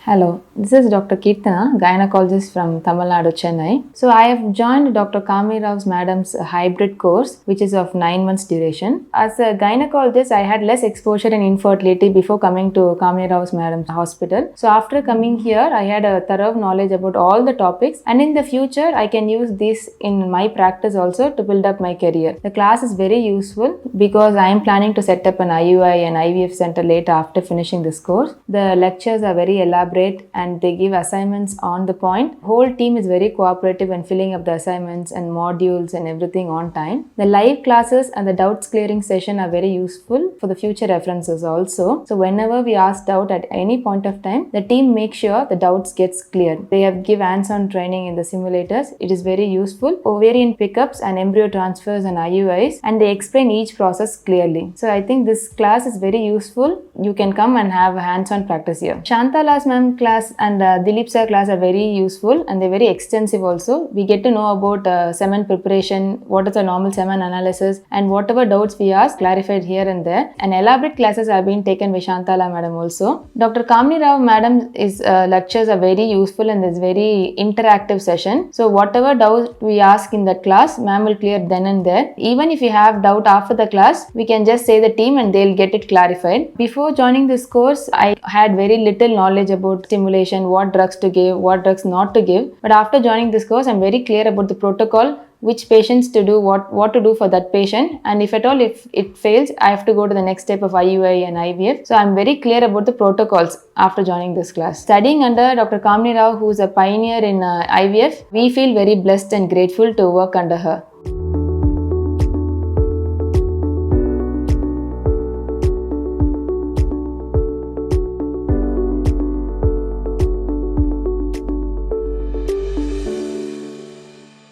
Hello, this is Dr. Keerthana, gynecologist from Tamil Nadu, Chennai. So I have joined Dr. Kamini Rao's madam's hybrid course, which is of 9 months duration. As a gynecologist, I had less exposure in infertility before coming to Kamini Rao's madam's hospital. So after coming here, I had a thorough knowledge about all the topics, and in the future, I can use this in my practice also to build up my career. The class is very useful because I am planning to set up an IUI and IVF center later after finishing this course. The lectures are very elaborate and they give assignments on the point. Whole team is very cooperative in filling up the assignments and modules and everything on time. The live classes and the doubts clearing session are very useful for the future references also. So whenever we ask doubt at any point of time, the team makes sure the doubts gets cleared. They have give hands-on training in the simulators. It is very useful. Ovarian pickups and embryo transfers and IUIs, and they explain each process clearly. So I think this class is very useful. You can come and have a hands-on practice here. Shantala's ma'am class and Dilip sir class are very useful and they're very extensive also. We get to know about semen preparation, what is the normal semen analysis, and whatever doubts we ask clarified here and there. And elaborate classes have been taken by Shantala madam also. Dr. Kamini Rao madam is lectures are very useful and there's very interactive session. So whatever doubt we ask in that class, ma'am will clear then and there. Even if you have doubt after the class, we can just say the team and they'll get it clarified. Before joining this course, I had very little knowledge about stimulation, what drugs to give, what drugs not to give. But after joining this course, I'm very clear about the protocol, which patients to do, what to do for that patient, and if at all if it fails, I have to go to the next step of IUI and IVF. So I'm very clear about the protocols after joining this class. Studying under Dr. Kamini Rao, who is a pioneer in IVF, we feel very blessed and grateful to work under her.